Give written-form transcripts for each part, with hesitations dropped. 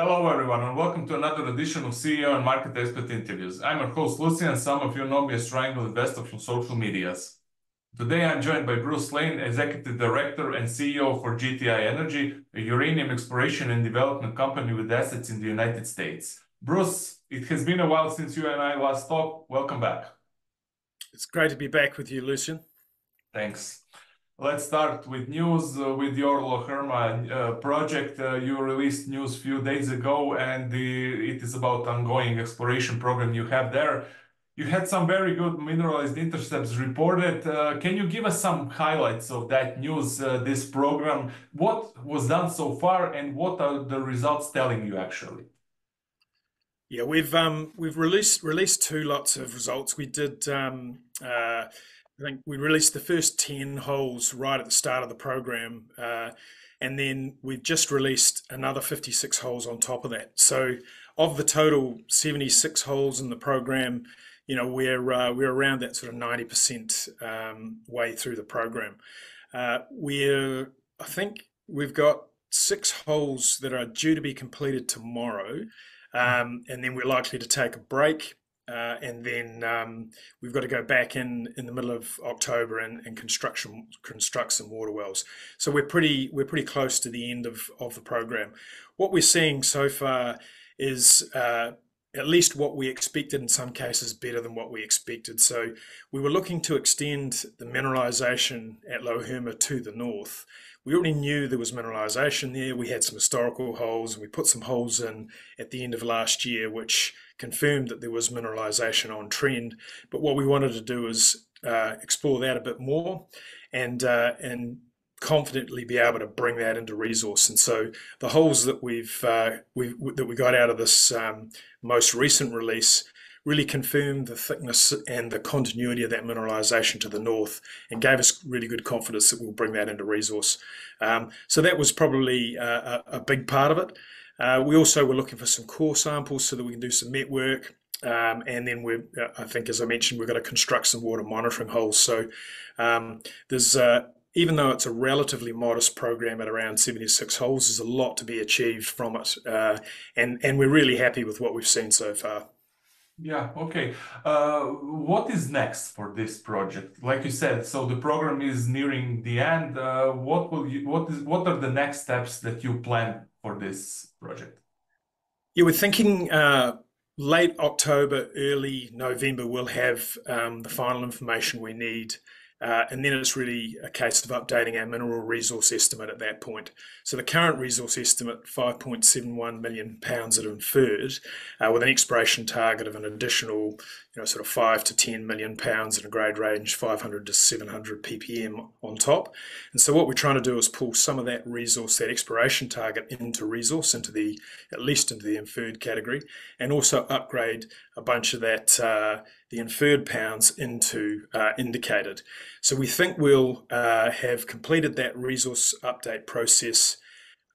Hello, everyone, and welcome to another edition of CEO and Market Expert Interviews. I'm your host, Lucy, and some of you know me as Triangle Investor from social medias. Today, I'm joined by Bruce Lane, Executive Director and CEO for GTi Energy, a uranium exploration and development company with assets in the United States. Bruce, it has been a while since you and I last talked. Welcome back. It's great to be back with you, Lucian. Thanks. Let's start with news with your Lo Herma project. You released news a few days ago, and it is about ongoing exploration program you have there. You had some very good mineralized intercepts reported. Can you give us some highlights of that news, this program? What was done so far, and what are the results telling you actually? Yeah, we've released two lots of results. We did I think we released the first 10 holes right at the start of the program, and then we've just released another 56 holes on top of that. So, of the total 76 holes in the program, we're around that sort of 90% way through the program. I think we've got 6 holes that are due to be completed tomorrow, and then we're likely to take a break. And then we've got to go back in the middle of October and construct some water wells. So we're pretty close to the end of the program. What we're seeing so far is at least what we expected, in some cases better than what we expected. So we were looking to extend the mineralization at Lo Herma to the north. We already knew there was mineralization there. We had some historical holes, and we put some holes in at the end of last year, which confirmed that there was mineralization on trend. But what we wanted to do is explore that a bit more and confidently be able to bring that into resource. And so the holes that we got out of this most recent release really confirmed the thickness and the continuity of that mineralization to the north and gave us really good confidence that we'll bring that into resource. So that was probably a big part of it. We also were looking for some core samples so that we can do some met work. And then I think, as I mentioned, we're going to construct some water monitoring holes. So there's even though it's a relatively modest program at around 76 holes, there's a lot to be achieved from it. And we're really happy with what we've seen so far. Yeah, okay. What is next for this project? Like you said, so the program is nearing the end. What are the next steps that you plan for this project? Yeah, we're thinking late October, early November, we'll have the final information we need. And then it's really a case of updating our mineral resource estimate at that point. So the current resource estimate, 5.71 million pounds at inferred, with an exploration target of an additional, sort of 5 to 10 million pounds in a grade range, 500 to 700 ppm on top. And so what we're trying to do is pull some of that resource, that exploration target, into resource, at least into the inferred category, and also upgrade a bunch of that the inferred pounds into indicated. So we think we'll have completed that resource update process.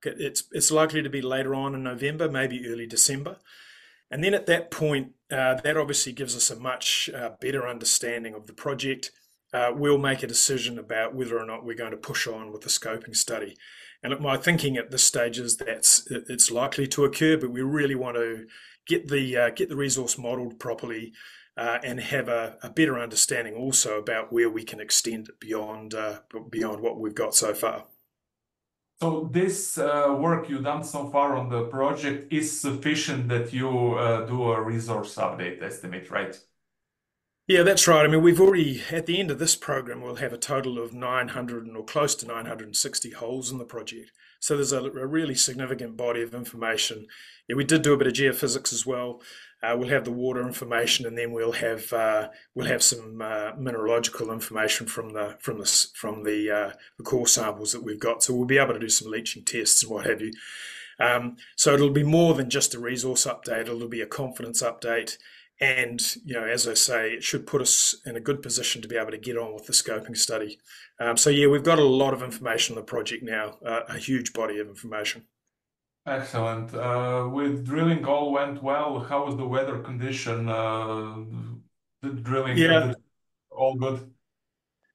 It's likely to be later on in November, maybe early December. And then at that point, that obviously gives us a much better understanding of the project. We'll make a decision about whether or not we're going to push on with the scoping study. And my thinking at this stage is that it's likely to occur, but we really want to get the resource modelled properly, and have a better understanding also about where we can extend it beyond what we've got so far. So this work you've done so far on the project is sufficient that you do a resource update estimate, right? Yeah, that's right. I mean, we've already, at the end of this program, we'll have a total of 900 or close to 960 holes in the project. So there's a really significant body of information. Yeah, we did do a bit of geophysics as well. We'll have the water information, and then we'll have some mineralogical information from the core samples that we've got. So we'll be able to do some leaching tests and what have you. So it'll be more than just a resource update. It'll be a confidence update. And, as I say, it should put us in a good position to be able to get on with the scoping study. So, yeah, we've got a lot of information on the project now, a huge body of information. Excellent. With drilling all went well. How was the weather condition? The drilling, Yeah. all good?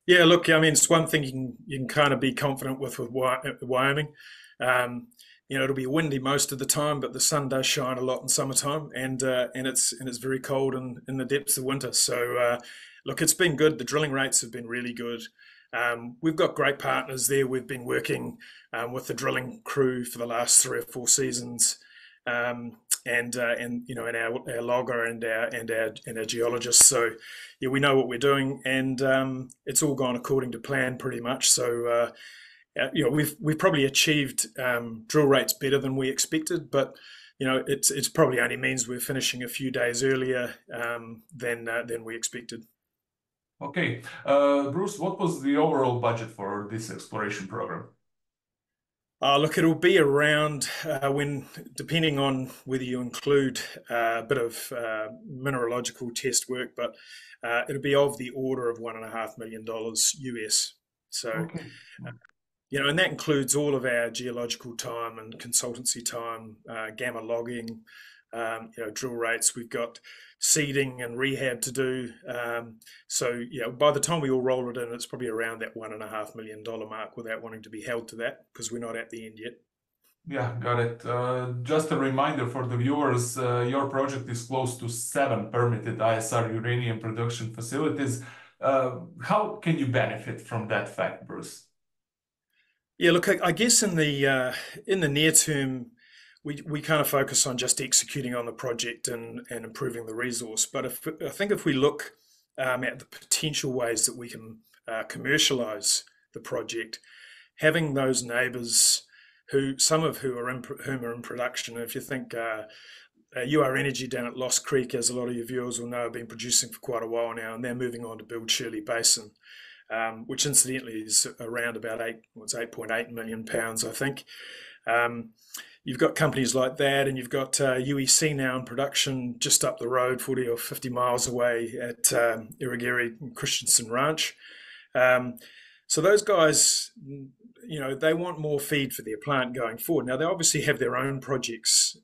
Yeah, look, I mean, it's one thing you can kind of be confident with Wyoming. it'll be windy most of the time, but the sun does shine a lot in summertime, and it's very cold in the depths of winter. So look, it's been good. The drilling rates have been really good. We've got great partners there. We've been working with the drilling crew for the last 3 or 4 seasons, and our logger and our geologists. So yeah, we know what we're doing, and it's all gone according to plan pretty much. So we've probably achieved drill rates better than we expected, but it's probably only means we're finishing a few days earlier than we expected. Okay, Bruce, what was the overall budget for this exploration program? Look, it'll be around depending on whether you include a bit of mineralogical test work, but it'll be of the order of $1.5 million US. So Okay. and that includes all of our geological time and consultancy time, gamma logging, drill rates. We've got seeding and rehab to do. So by the time we all roll it in, it's probably around that $1.5 million mark without wanting to be held to that because we're not at the end yet. Yeah, got it. Just a reminder for the viewers, your project is close to 7 permitted ISR uranium production facilities. How can you benefit from that fact, Bruce? Yeah, look, I guess in the near term, we kind of focus on just executing on the project and improving the resource. But I think if we look at the potential ways that we can commercialize the project, having those neighbours some of whom are in production. If you think ISR Energy down at Lost Creek, as a lot of your viewers will know, have been producing for quite a while now, and they're moving on to build Shirley Basin, which incidentally is around about 8.8 million pounds, I think. You've got companies like that, and you've got UEC now in production just up the road, 40 or 50 miles away at Irrigeri Christensen Ranch. So those guys, they want more feed for their plant going forward. Now, they obviously have their own projects,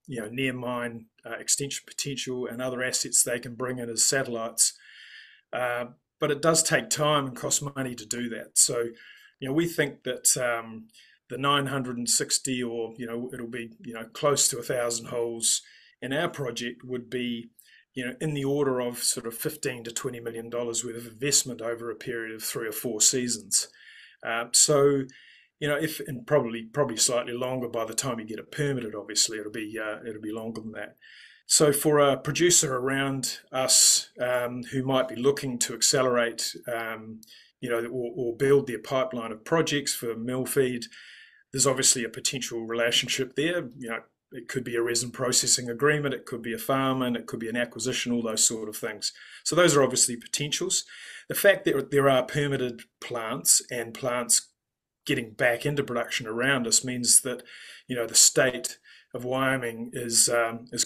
near mine extension potential and other assets they can bring in as satellites. But it does take time and cost money to do that. So, we think that the 960 or, it'll be, close to 1,000 holes in our project would be, in the order of sort of $15 to $20 million worth of investment over a period of 3 or 4 seasons. So, and probably slightly longer by the time you get it permitted. Obviously, it'll be longer than that. So, for a producer around us who might be looking to accelerate, or build their pipeline of projects for mill feed, there's obviously a potential relationship there. It could be a resin processing agreement, it could be a farm, and it could be an acquisition, all those sort of things. So those are obviously potentials. The fact that there are permitted plants and plants getting back into production around us means that, the state of Wyoming is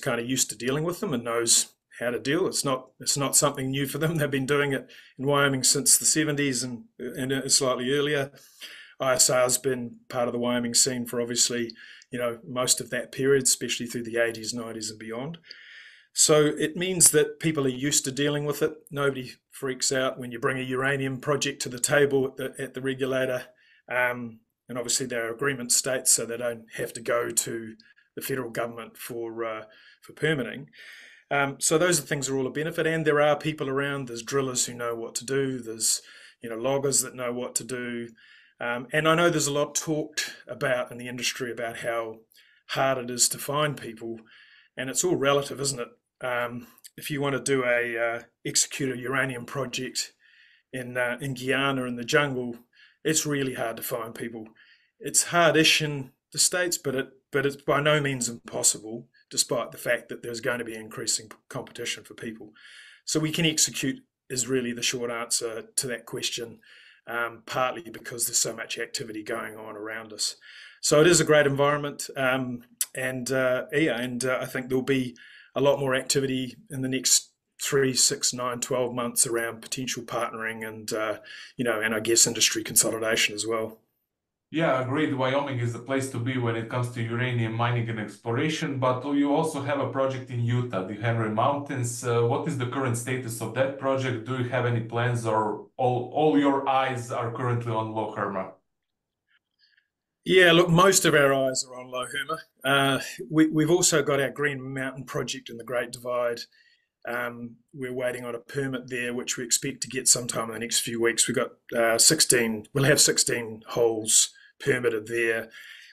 kind of used to dealing with them and knows how to deal. It's not something new for them. They've been doing it in Wyoming since the 70s and slightly earlier. ISR's been part of the Wyoming scene for obviously, most of that period, especially through the 80s, 90s and beyond. So it means that people are used to dealing with it. Nobody freaks out when you bring a uranium project to the table at the regulator. And obviously there are agreement states, so they don't have to go to the federal government for permitting. So those things are all a benefit. And there are people around. There's drillers who know what to do. There's loggers that know what to do. And I know there's a lot talked about in the industry about how hard it is to find people, and it's all relative, isn't it? If you want to do execute a uranium project in Guyana in the jungle, it's really hard to find people. It's hardish in the States, but it's by no means impossible, despite the fact that there's going to be increasing competition for people. So we can execute is really the short answer to that question. Partly because there's so much activity going on around us. So it is a great environment, and I think there'll be a lot more activity in the next 3, 6, 9, 12 months around potential partnering and I guess industry consolidation as well. Yeah, agreed. Wyoming is the place to be when it comes to uranium mining and exploration, but you also have a project in Utah, the Henry Mountains. What is the current status of that project? Do you have any plans, or all your eyes are currently on Lo Herma? Yeah, look, most of our eyes are on Lo Herma. We've also got our Green Mountain project in the Great Divide. We're waiting on a permit there, which we expect to get sometime in the next few weeks. We've got 16, we'll have 16 holes permitted there.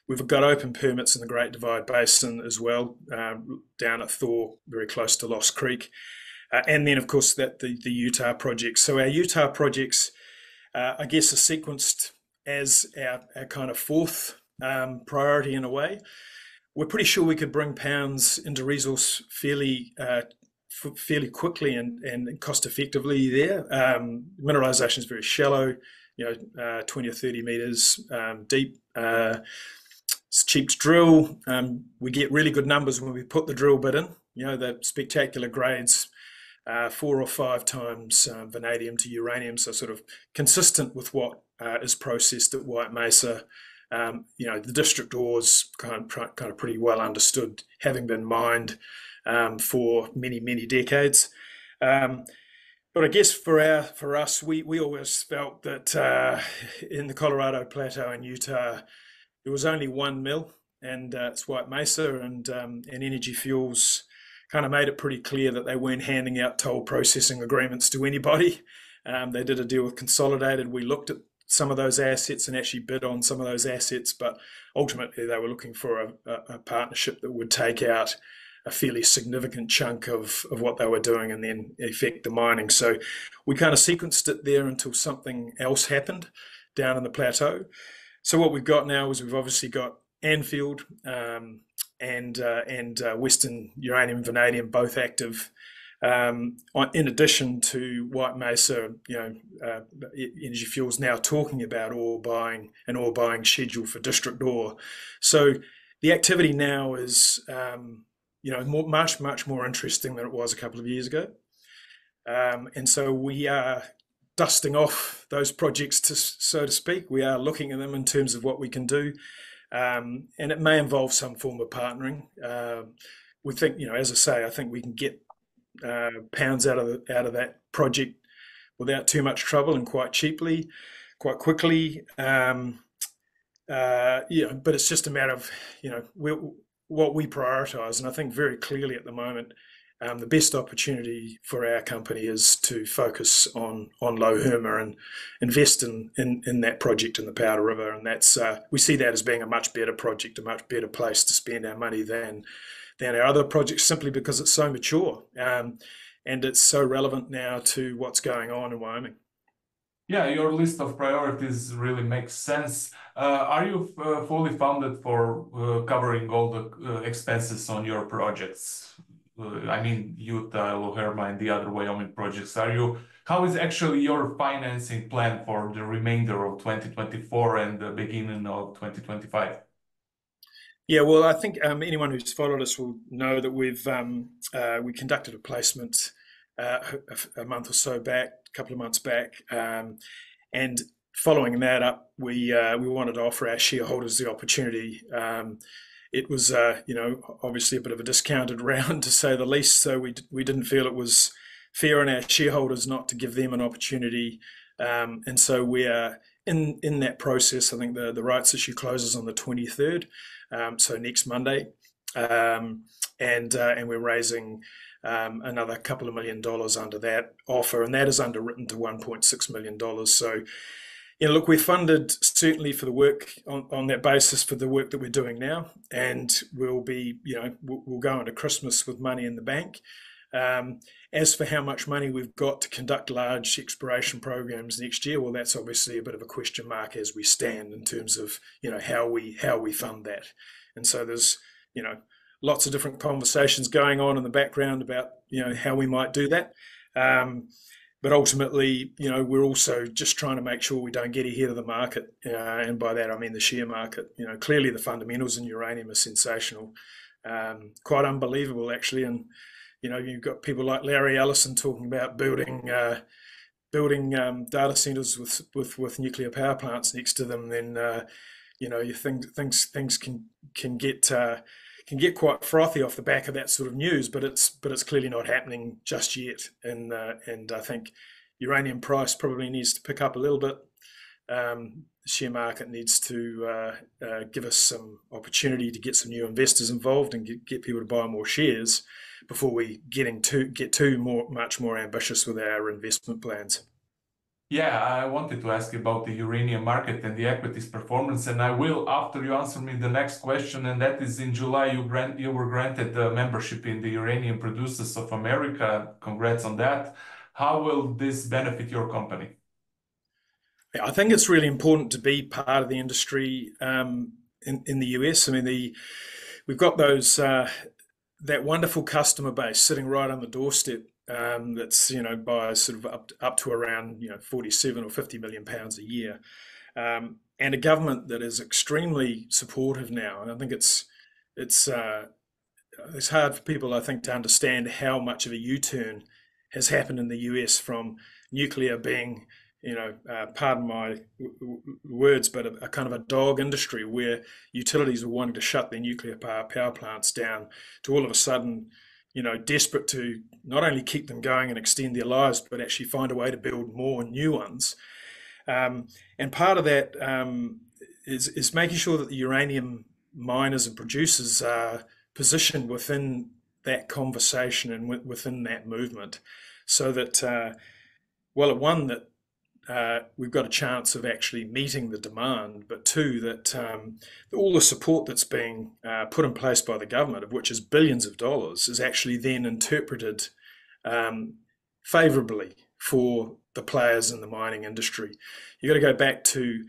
We've got open permits in the Great Divide Basin as well, down at Thor, very close to Lost Creek. And then, of course, the Utah projects. So our Utah projects, I guess, are sequenced as our kind of fourth priority in a way. We're pretty sure we could bring pounds into resource fairly quickly and cost effectively there. Mineralization is very shallow, 20 or 30 meters deep. It's cheap to drill. We get really good numbers when we put the drill bit in. The spectacular grades, 4 or 5 times vanadium to uranium, so sort of consistent with what is processed at White Mesa. The district ores kind of pretty well understood, having been mined for many decades. But I guess for us, we always felt that in the Colorado Plateau in Utah, there was only one mill, and it's White Mesa, and Energy Fuels kind of made it pretty clear that they weren't handing out toll processing agreements to anybody. They did a deal with Consolidated. We looked at some of those assets and actually bid on some of those assets, but ultimately they were looking for a partnership that would take out a fairly significant chunk of what they were doing and then effect the mining. So we kind of sequenced it there until something else happened down in the plateau. So what we've got now is we've obviously got Anfield and Western Uranium Vanadium both active. In addition to White Mesa, Energy Fuels now talking about an ore buying schedule for district ore. So the activity now is much more interesting than it was a couple of years ago. And so we are dusting off those projects, so to speak. We are looking at them in terms of what we can do, and it may involve some form of partnering. We think, as I say, I think we can get pounds out of that project without too much trouble and quite cheaply, quite quickly. But it's just a matter of what we prioritise, and I think very clearly at the moment, the best opportunity for our company is to focus on Lo Herma and invest in that project in the Powder River, and that's we see that as being a much better project, a much better place to spend our money than our other projects, simply because it's so mature and it's so relevant now to what's going on in Wyoming. Yeah, your list of priorities really makes sense. Are you fully funded for covering all the expenses on your projects? I mean, Utah, Lo Herma, and the other Wyoming projects. How is actually your financing plan for the remainder of 2024 and the beginning of 2025? Yeah, well, I think anyone who's followed us will know that we conducted a placement a month or so back, a couple of months back, and following that up, we wanted to offer our shareholders the opportunity. It was, obviously a bit of a discounted round, to say the least. So we didn't feel it was fair on our shareholders not to give them an opportunity, and so we are in that process. I think the rights issue closes on the 23rd, so next Monday, and we're raising another couple of $1 million under that offer, and that is underwritten to $1.6 million. So, look, we're funded certainly for the work on that basis for the work that we're doing now, and we'll go into Christmas with money in the bank. As for how much money we've got to conduct large exploration programs next year, well, that's obviously a bit of a question mark as we stand in terms of how we fund that. And so there's lots of different conversations going on in the background about how we might do that. But ultimately, we're also just trying to make sure we don't get ahead of the market. And by that, I mean the share market. Clearly the fundamentals in uranium are sensational, quite unbelievable, actually. And, you've got people like Larry Ellison talking about building data centers with nuclear power plants next to them. Then, you think things can get quite frothy off the back of that sort of news, but it's clearly not happening just yet. And I think uranium price probably needs to pick up a little bit share market needs to give us some opportunity to get some new investors involved and get people to buy more shares before we get much more ambitious with our investment plans. Yeah, I wanted to ask you about the uranium market and the equities performance, and I will after you answer me the next question, and that is in July you were granted the membership in the Uranium Producers of America. Congrats on that. How will this benefit your company? I think it's really important to be part of the industry in the US. I mean, we've got those that wonderful customer base sitting right on the doorstep. That's by sort of up to around 47 or 50 million pounds a year, and a government that is extremely supportive now. And I think it's hard for people, I think, to understand how much of a U-turn has happened in the US from nuclear being, pardon my words, but a kind of a dog industry where utilities were wanting to shut their nuclear power plants down to all of a sudden, desperate to not only keep them going and extend their lives, but actually find a way to build more new ones. And part of that is making sure that the uranium miners and producers are positioned within that conversation and within that movement, so that one, that we've got a chance of actually meeting the demand, but two, that all the support that's being put in place by the government, of which is billions of dollars, is actually then interpreted favourably for the players in the mining industry. You've got to go back to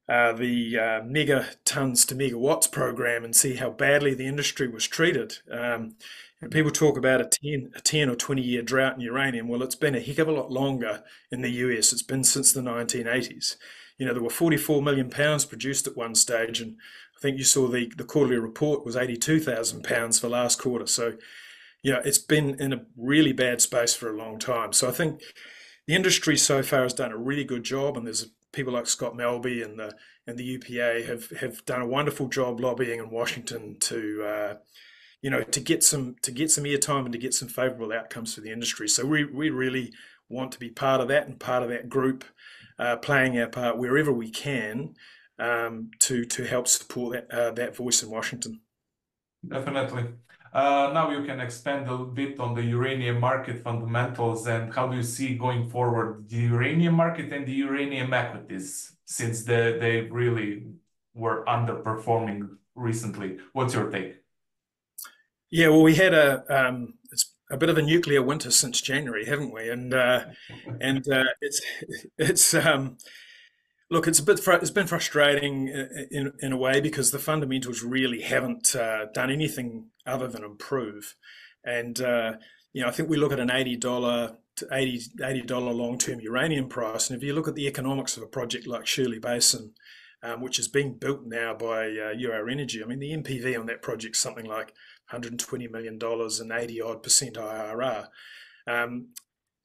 the megatons to megawatts program and see how badly the industry was treated. And people talk about a 10 or 20 year drought in uranium. Well, it's been a heck of a lot longer in the US. It's been since the 1980s. There were 44 million pounds produced at one stage, and I think you saw the quarterly report was 82,000 pounds for last quarter. So, it's been in a really bad space for a long time. So I think the industry so far has done a really good job, and there's people like Scott Melby and the UPA have done a wonderful job lobbying in Washington to get some airtime and to get some favourable outcomes for the industry. So we really want to be part of that and part of that group, playing our part wherever we can to help support that voice in Washington. Definitely. Now you can expand a bit on the uranium market fundamentals and how do you see going forward the uranium market and the uranium equities, since they really were underperforming recently. What's your take? Yeah, well, we had it's a bit of a nuclear winter since January, haven't we? And it's look, it's been frustrating in a way because the fundamentals really haven't done anything other than improve. And I think we look at an $80 to $80 long-term uranium price, and if you look at the economics of a project like Shirley Basin, which is being built now by ISR Energy, I mean the NPV on that project is something like $120 million and 80% IRR.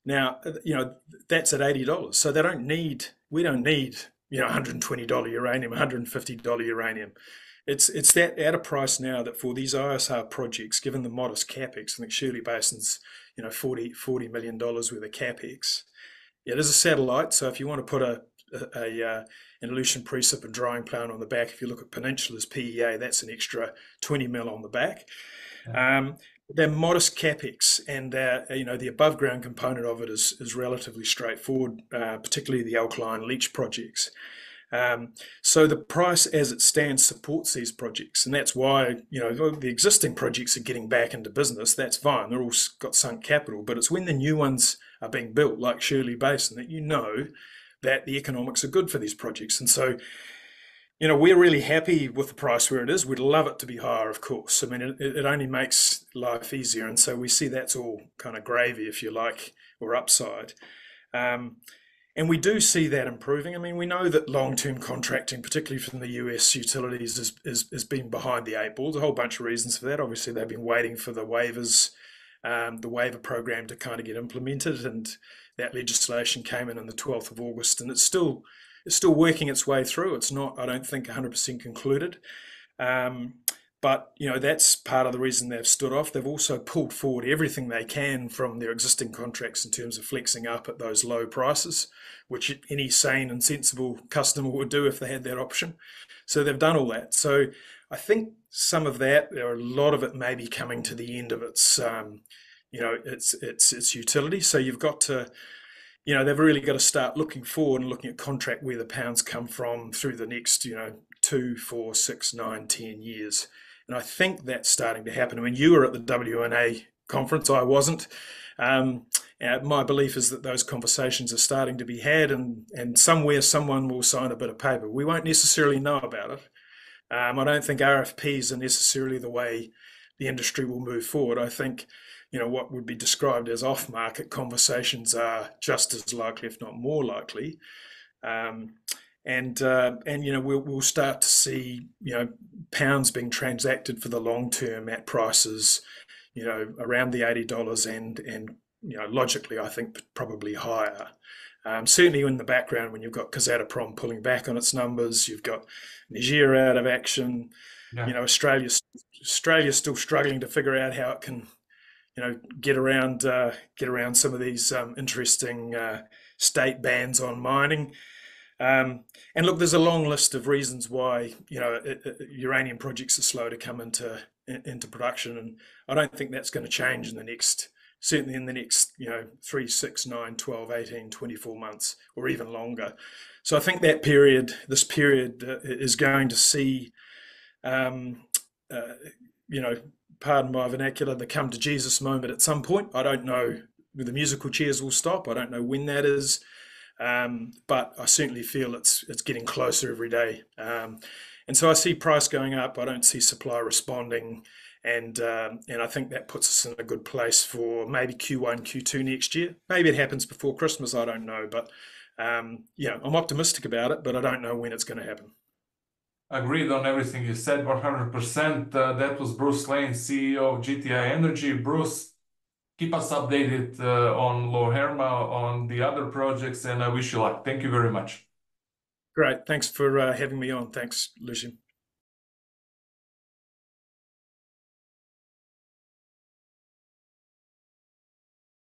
Now, that's at $80. So we don't need, $120 uranium, $150 uranium. It's that at a price now that for these ISR projects, given the modest capex, I think Shirley Basin's, $40 million worth of capex. It is a satellite, so if you want to put an elution precip and drying plant on the back, if you look at Peninsula's PEA, that's an extra 20 mil on the back. They're modest capex, and the above ground component of it is relatively straightforward, particularly the alkaline leach projects. So the price as it stands supports these projects, and that's why the existing projects are getting back into business. That's fine; they're all got sunk capital, but it's when the new ones are being built, like Shirley Basin, that that the economics are good for these projects. And so, we're really happy with the price where it is. We'd love it to be higher, of course. I mean, it only makes life easier. And so we see that's all kind of gravy, if you like, or upside. And we do see that improving. I mean, we know that long-term contracting, particularly from the US utilities, has been behind the eight ball. There's a whole bunch of reasons for that. Obviously, they've been waiting for the waivers, the waiver program to kind of get implemented. And that legislation came in on the 12th of August, and it's still working its way through. It's not, I don't think, 100% concluded. But that's part of the reason they've stood off. They've also pulled forward everything they can from their existing contracts in terms of flexing up at those low prices, which any sane and sensible customer would do if they had that option. So they've done all that. So I think some of that, or a lot of it, may be coming to the end of its utility. So you've got to, they've really got to start looking forward and looking at contract where the pounds come from through the next 2, 4, 6, 9, 10 years. And I think that's starting to happen. I mean, you were at the WNA conference, I wasn't. My belief is that those conversations are starting to be had, and somewhere someone will sign a bit of paper. We won't necessarily know about it. I don't think RFPs are necessarily the way the industry will move forward. I think what would be described as off-market conversations are just as likely, if not more likely. We'll start to see pounds being transacted for the long term at prices around the $80 and logically I think probably higher. Certainly in the background, when you've got Kazatomprom pulling back on its numbers, you've got Niger out of action. Yeah. Australia's still struggling to figure out how it can get around some of these interesting state bans on mining. And look, there's a long list of reasons why uranium projects are slow to come into production, and I don't think that's going to change certainly in the next 3, 6, 9, 12, 18, 24 months, or even longer. So I think this period is going to see pardon my vernacular, the come to Jesus moment at some point. I don't know when the musical chairs will stop. I don't know when that is. But I certainly feel it's getting closer every day. And so I see price going up. I don't see supply responding. And I think that puts us in a good place for maybe Q1, Q2 next year. Maybe it happens before Christmas. I don't know. But, I'm optimistic about it, but I don't know when it's going to happen. Agreed on everything you said, 100%. That was Bruce Lane, CEO of GTi Energy. Bruce, keep us updated on Lo Herma, on the other projects, and I wish you luck. Thank you very much. Great. Thanks for having me on. Thanks, Lucian.